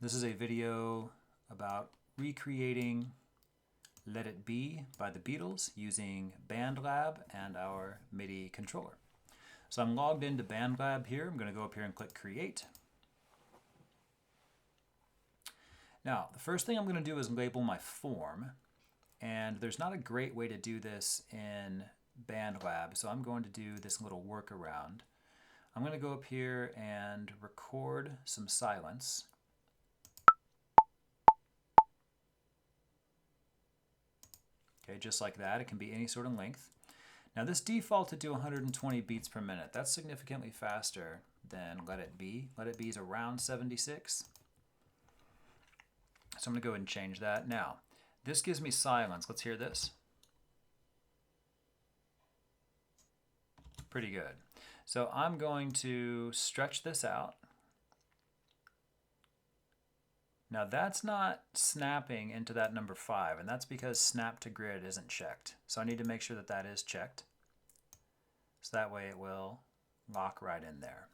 This is a video about recreating Let It Be by the Beatles using BandLab and our MIDI controller. So I'm logged into BandLab here. I'm going to go up here and click Create. Now, the first thing I'm going to do is label my form. And there's not a great way to do this in BandLab, so I'm going to do this little workaround. I'm going to go up here and record some silence. Okay, just like that. It can be any sort of length. Now this defaulted to 120 beats per minute. That's significantly faster than Let It Be. Let It Be is around 76. So I'm going to go ahead and change that. Now, this gives me silence. Let's hear this. Pretty good. So I'm going to stretch this out. Now that's not snapping into that number 5, and that's because snap to grid isn't checked. So I need to make sure that that is checked. So that way it will lock right in there.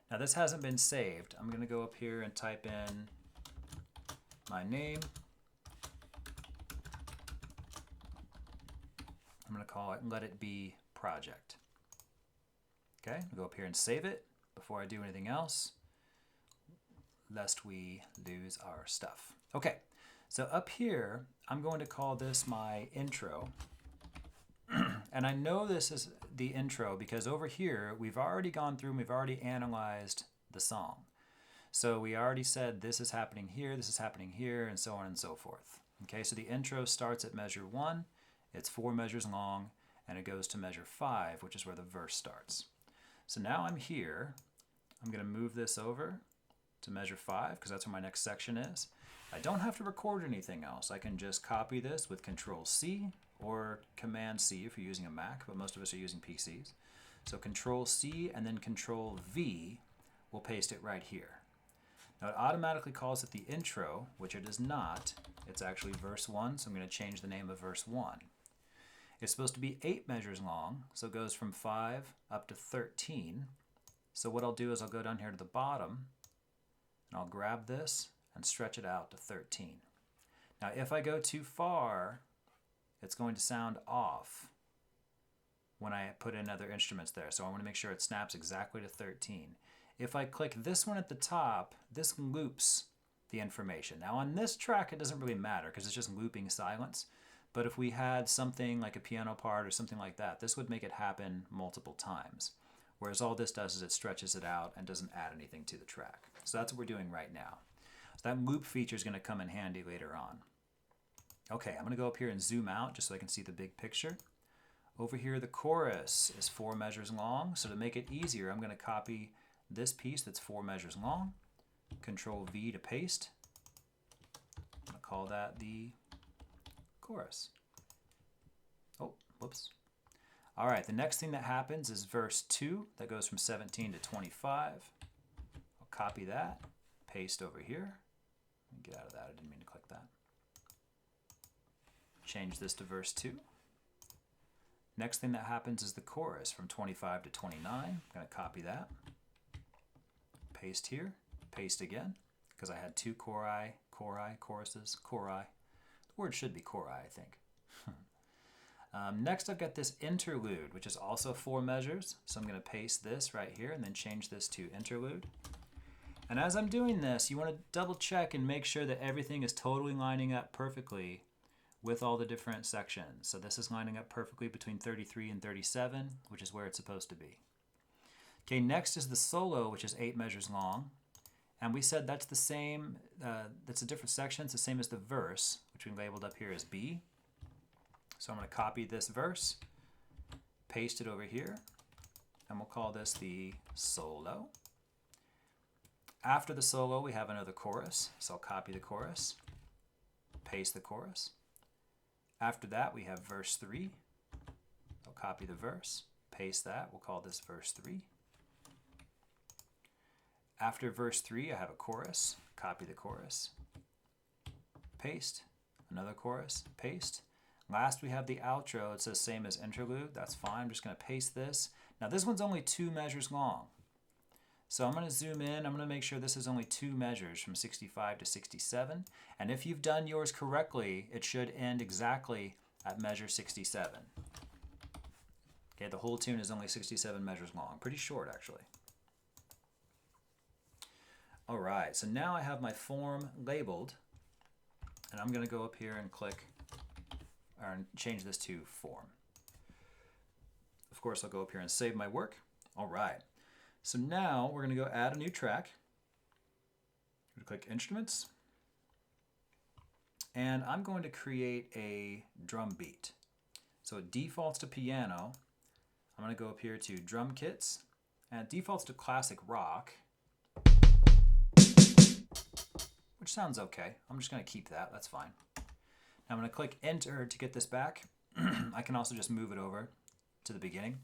Now this hasn't been saved. I'm going to go up here and type in my name. I'm going to call it Let It Be Project. Okay, I'll go up here and save it before I do anything else, lest we lose our stuff. Okay, so up here, I'm going to call this my intro. And I know this is the intro because over here, we've already gone through and we've already analyzed the song. So we already said this is happening here, and so on and so forth. Okay, so the intro starts at measure 1, it's 4 measures long, and it goes to measure 5, which is where the verse starts. So now I'm here, I'm going to move this over to measure 5 because that's where my next section is. I don't have to record anything else. I can just copy this with Control-C or Command-C if you're using a Mac, but most of us are using PCs. So Control-C and then Control-V will paste it right here. Now it automatically calls it the intro, which it is not. It's actually verse 1, so I'm going to change the name of verse 1. It's supposed to be 8 measures long, so it goes from 5 up to 13. So what I'll do is I'll go down here to the bottom, and I'll grab this and stretch it out to 13. Now if I go too far, it's going to sound off when I put in other instruments there. So I want to make sure it snaps exactly to 13. If I click this one at the top, this loops the information. Now on this track, it doesn't really matter because it's just looping silence. But if we had something like a piano part or something like that, this would make it happen multiple times. Whereas all this does is it stretches it out and doesn't add anything to the track. So that's what we're doing right now. So that loop feature is going to come in handy later on. Okay, I'm going to go up here and zoom out just so I can see the big picture. Over here, the chorus is 4 measures long. So to make it easier, I'm going to copy this piece that's 4 measures long. Control-V to paste. I'm going to call that the chorus. Oh, whoops. All right, the next thing that happens is verse 2. That goes from 17 to 25. I'll copy that, paste over here. Get out of that, I didn't mean to click that. Change this to verse 2. Next thing that happens is the chorus from 25 to 29. I'm going to copy that. Paste here, paste again, because I had 2 choruses. The word should be chori, I think. Next I've got this interlude, which is also 4 measures. So I'm going to paste this right here and then change this to interlude. And as I'm doing this, you want to double check and make sure that everything is totally lining up perfectly with all the different sections. So this is lining up perfectly between 33 and 37, which is where it's supposed to be. Okay, next is the solo, which is 8 measures long. And we said that's the same, that's a different section. It's the same as the verse, which we labeled up here as B. So I'm going to copy this verse, paste it over here, and we'll call this the solo. After the solo, we have another chorus. So I'll copy the chorus, paste the chorus. After that, we have verse 3. I'll copy the verse, paste that. We'll call this verse 3. After verse 3, I have a chorus, copy the chorus, paste, another chorus, paste. Last, we have the outro. It says same as interlude. That's fine. I'm just going to paste this. Now, this one's only 2 measures long. So I'm going to zoom in. I'm going to make sure this is only 2 measures from 65 to 67. And if you've done yours correctly, it should end exactly at measure 67. Okay, the whole tune is only 67 measures long. Pretty short, actually. All right, so now I have my form labeled. And I'm going to go up here and click, or change this to form. Of course, I'll go up here and save my work. All right. So now we're going to go add a new track. I'm going to click Instruments. And I'm going to create a drum beat. So it defaults to piano. I'm going to go up here to Drum Kits. And it defaults to Classic Rock, which sounds okay. I'm just going to keep that. That's fine. Now I'm going to click Enter to get this back. I can also just move it over to the beginning.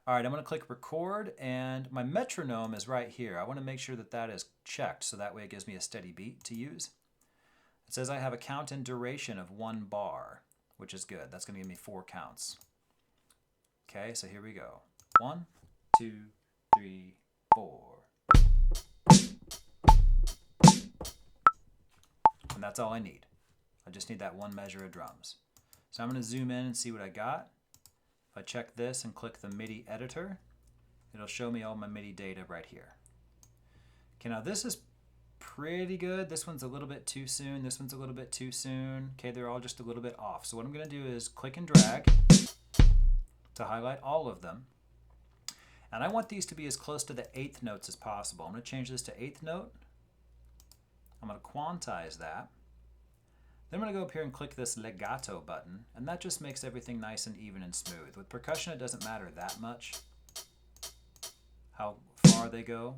All right, I'm going to click Record, and my metronome is right here. I want to make sure that that is checked, so that way it gives me a steady beat to use. It says I have a count and duration of 1 bar, which is good. That's going to give me 4 counts. Okay, so here we go. 1, 2, 3, 4. And that's all I need. I just need that 1 measure of drums. So I'm going to zoom in and see what I got. If I check this and click the MIDI editor, it'll show me all my MIDI data right here. Okay, now this is pretty good. This one's a little bit too soon. This one's a little bit too soon. Okay, they're all just a little bit off. So what I'm going to do is click and drag to highlight all of them. And I want these to be as close to the 8th notes as possible. I'm going to change this to 8th note. I'm going to quantize that. Then I'm going to go up here and click this legato button, and that just makes everything nice and even and smooth. With percussion, it doesn't matter that much how far they go.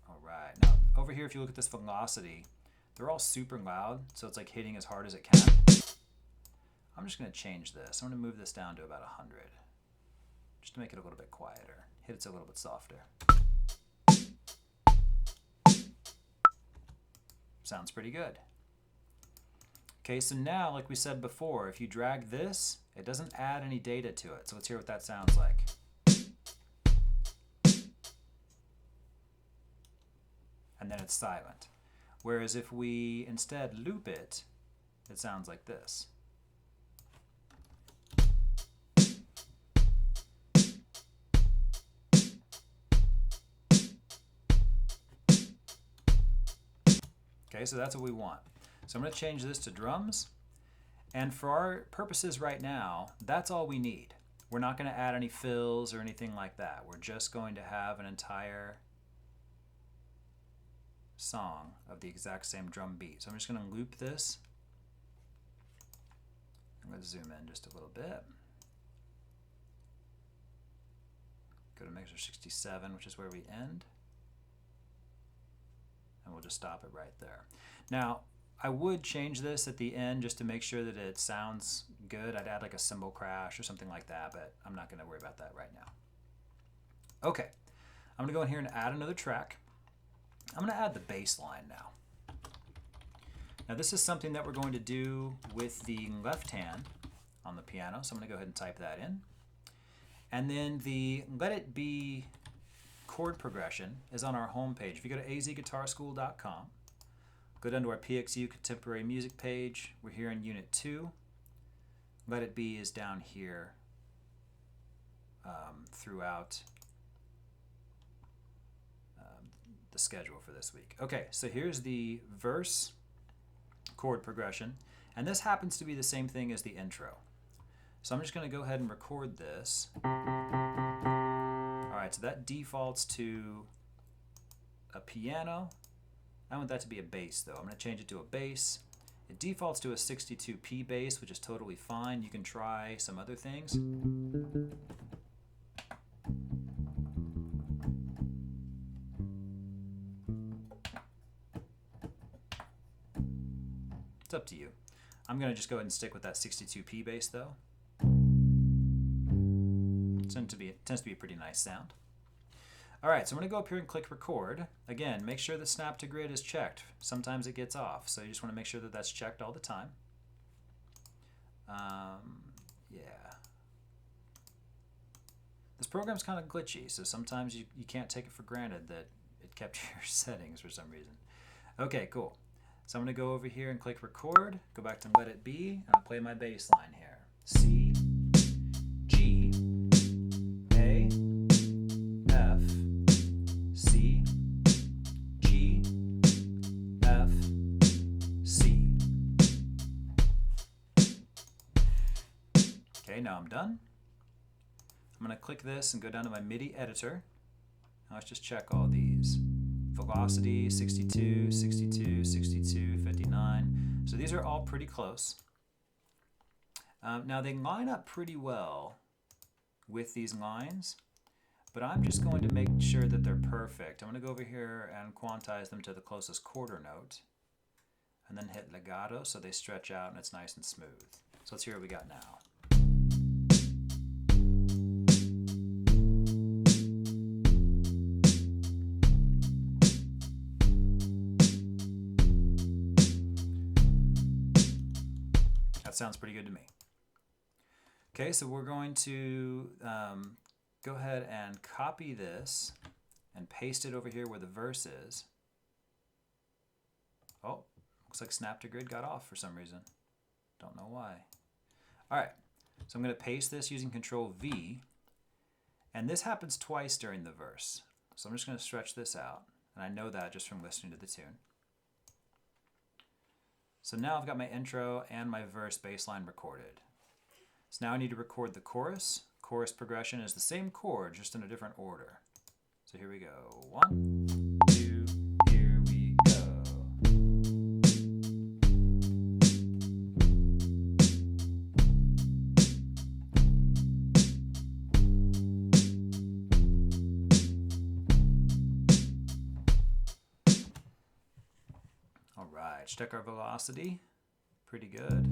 All right, now over here, if you look at this velocity, they're all super loud, so it's like hitting as hard as it can. I'm just going to change this. I'm going to move this down to about 100, just to make it a little bit quieter. Hit it's a little bit softer. Sounds pretty good. Okay, so now, like we said before, if you drag this, it doesn't add any data to it. So let's hear what that sounds like. And then it's silent. Whereas if we instead loop it, it sounds like this. Okay, so that's what we want. So I'm going to change this to drums. And for our purposes right now, that's all we need. We're not going to add any fills or anything like that. We're just going to have an entire song of the exact same drum beat. So I'm just going to loop this. I'm going to zoom in just a little bit. Go to measure 67, which is where we end. And we'll just stop it right there. Now, I would change this at the end just to make sure that it sounds good. I'd add like a cymbal crash or something like that, but I'm not going to worry about that right now. Okay, I'm going to go in here and add another track. I'm going to add the bass line now. Now this is something that we're going to do with the left hand on the piano, so I'm going to go ahead and type that in. And then the Let It Be chord progression is on our home page. If you go to azguitarschool.com, go down to our PXU Contemporary Music page. We're here in Unit 2. Let It Be is down here throughout the schedule for this week. Okay, so here's the verse chord progression, and this happens to be the same thing as the intro. So I'm just going to go ahead and record this. Alright, so that defaults to a piano. I want that to be a bass though. I'm going to change it to a bass. It defaults to a 62p bass, which is totally fine. You can try some other things. It's up to you. I'm going to just go ahead and stick with that 62p bass though. It tends to be a pretty nice sound. Alright, so I'm going to go up here and click record. Again, make sure the snap to grid is checked. Sometimes it gets off, so you just want to make sure that that's checked all the time. Yeah. This program's kind of glitchy, so sometimes you can't take it for granted that it kept your settings for some reason. Okay, cool. So I'm going to go over here and click record, go back to let it be, and I'll play my bass line here. C, G, A, F, C, G, F, C. Okay, now I'm done. I'm going to click this and go down to my MIDI editor. Now let's just check all these. Velocity, 62, 62, 62, 59. So these are all pretty close. Now they line up pretty well with these lines, but I'm just going to make sure that they're perfect. I'm going to go over here and quantize them to the closest quarter note, and then hit legato so they stretch out and it's nice and smooth. So let's hear what we got now. That sounds pretty good to me. Okay, so we're going to go ahead and copy this and paste it over here where the verse is. Oh, looks like Snap to Grid got off for some reason. Don't know why. All right, so I'm going to paste this using Control V, and this happens twice during the verse. So I'm just going to stretch this out, and I know that just from listening to the tune. So now I've got my intro and my verse bass line recorded. So now I need to record the chorus. Chorus progression is the same chord, just in a different order. So here we go. 1, 2, here we go. Alright, check our velocity. Pretty good.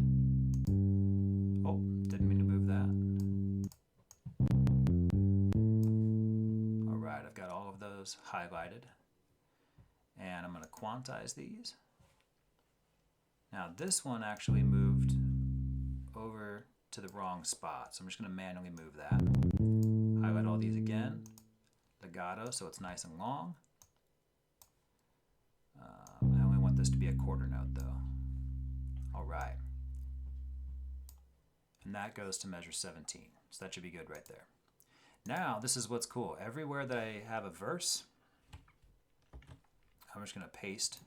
Oh, didn't mean to move that. Alright, I've got all of those highlighted. And I'm going to quantize these. Now this one actually moved over to the wrong spot, so I'm just going to manually move that. Highlight all these again. Legato, so it's nice and long. I only want this to be a quarter note though. Alright. And that goes to measure 17. So that should be good right there. Now, this is what's cool. Everywhere that I have a verse, I'm just going to paste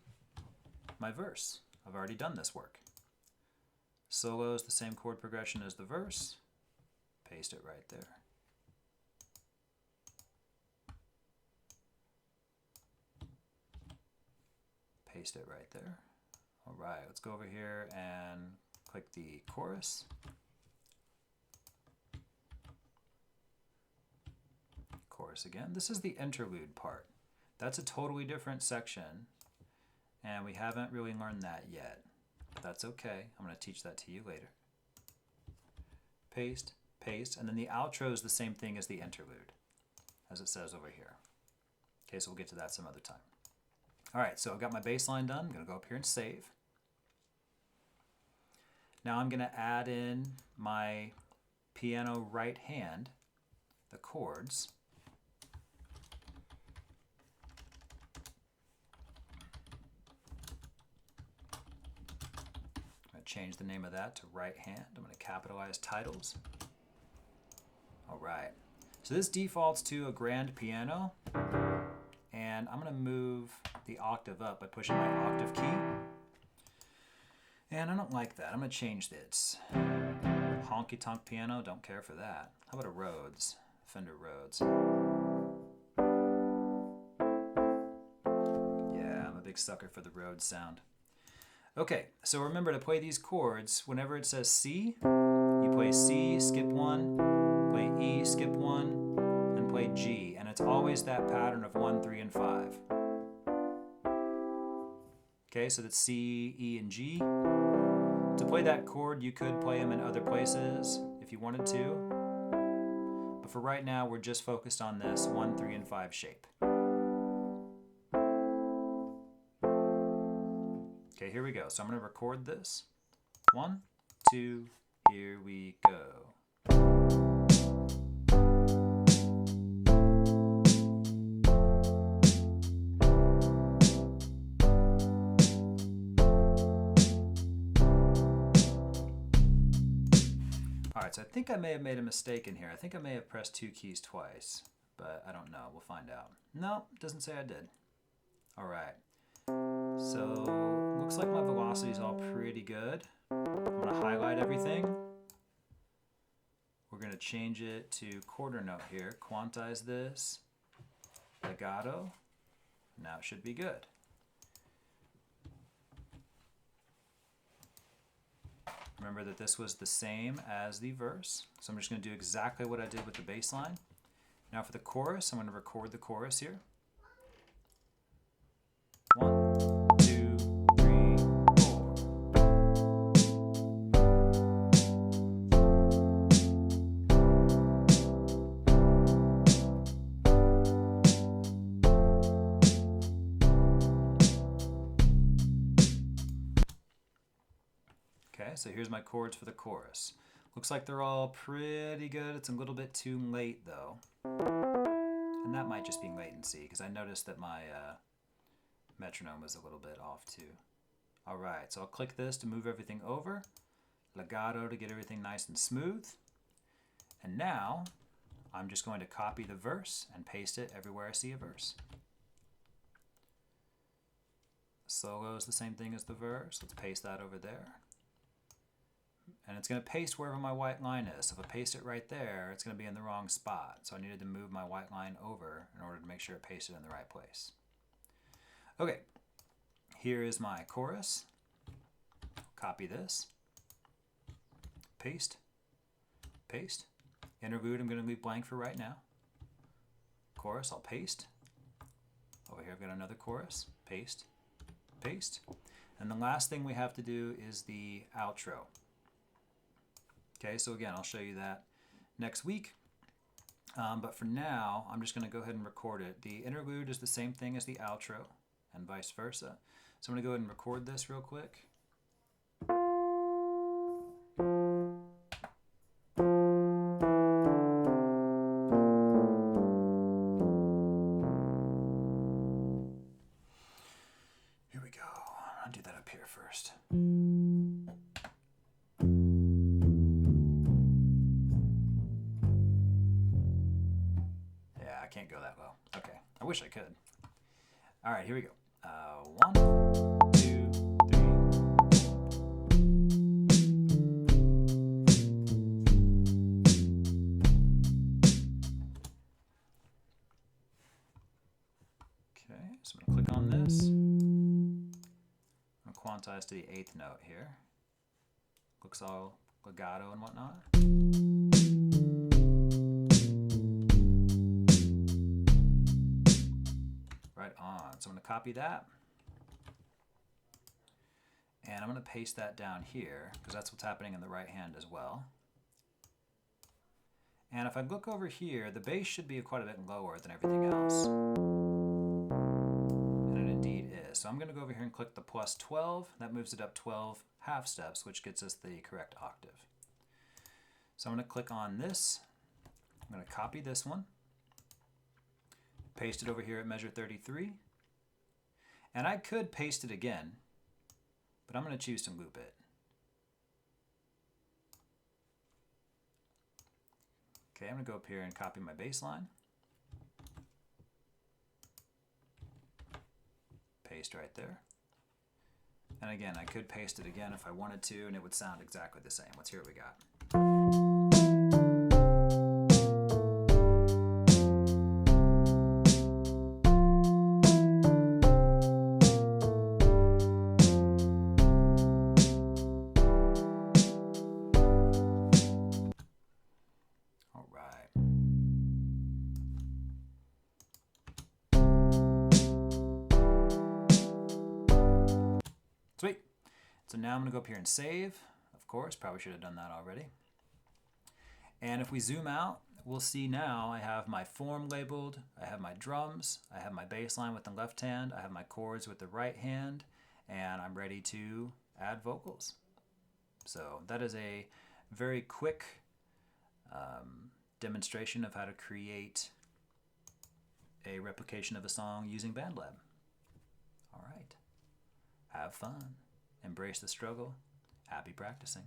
my verse. I've already done this work. Solo is the same chord progression as the verse. Paste it right there. Paste it right there. All right, let's go over here and click the chorus. Chorus again. This is the interlude part. That's a totally different section, and we haven't really learned that yet. But that's okay. I'm going to teach that to you later. Paste, paste, and then the outro is the same thing as the interlude, as it says over here. Okay, so we'll get to that some other time. All right, so I've got my bass line done. I'm going to go up here and save. Now I'm going to add in my piano right hand, the chords. I'm going to change the name of that to right hand. I'm going to capitalize titles. All right, so this defaults to a grand piano. And I'm going to move the octave up by pushing my octave key. And I don't like that. I'm going to change this. Honky-tonk piano, don't care for that. How about a Rhodes? Fender Rhodes. Yeah, I'm a big sucker for the Rhodes sound. Okay, so remember to play these chords. Whenever it says C, you play C, skip one, play E, skip one, and play G. And it's always that pattern of 1, 3, and 5. Okay, so that's C, E, and G. To play that chord, you could play them in other places if you wanted to. But for right now, we're just focused on this 1, 3, and 5 shape. Okay, here we go. So I'm going to record this. 1, 2, here we go. right, so I think I may have made a mistake in here. I think I may have pressed 2 keys twice, but I don't know. We'll find out. No, doesn't say I did. All right, so looks like my velocity is all pretty good. I'm gonna highlight everything. We're gonna change it to quarter note here, quantize this, legato. Now it should be good. Remember that this was the same as the verse, so I'm just going to do exactly what I did with the bass line. Now for the chorus, I'm going to record the chorus here. 1, 2, 3, 4. Okay, so here's my chords for the chorus. Looks like they're all pretty good. It's a little bit too late though. And that might just be latency because I noticed that my metronome was a little bit off too. All right, so I'll click this to move everything over. Legato to get everything nice and smooth. And now I'm just going to copy the verse and paste it everywhere I see a verse. Solo is the same thing as the verse. Let's paste that over there. And it's going to paste wherever my white line is. So if I paste it right there, it's going to be in the wrong spot. So I needed to move my white line over in order to make sure it pasted in the right place. Okay, here is my chorus. Copy this. Paste. Paste. Interlude I'm going to leave blank for right now. Chorus I'll paste. Over here I've got another chorus. Paste. Paste. And the last thing we have to do is the outro. Okay, so again, I'll show you that next week. But for now, I'm just going to go ahead and record it. The interlude is the same thing as the outro and vice versa. So I'm going to go ahead and record this real quick. Here we go. I'll do that up here first. Can't go that low. Okay, I wish I could. All right, here we go. 1, 2, 3. Okay, so I'm going to click on this. I'm going to quantize to the 8th note here. Looks all legato and whatnot. Right on. So I'm going to copy that. And I'm going to paste that down here because that's what's happening in the right hand as well. And if I look over here, the bass should be quite a bit lower than everything else. And it indeed is. So I'm going to go over here and click the plus 12. That moves it up 12 half steps, which gets us the correct octave. So I'm going to click on this. I'm going to copy this one. Paste it over here at measure 33. And I could paste it again, but I'm going to choose to loop it. Okay, I'm going to go up here and copy my bass line. Paste right there. And again, I could paste it again if I wanted to, and it would sound exactly the same. Let's hear what we got. Sweet. So now I'm going to go up here and save. Of course, probably should have done that already. And if we zoom out, we'll see now I have my form labeled, I have my drums, I have my bass line with the left hand, I have my chords with the right hand, and I'm ready to add vocals. So that is a very quick demonstration of how to create a replication of a song using BandLab. All right. Have fun. Embrace the struggle. Happy practicing.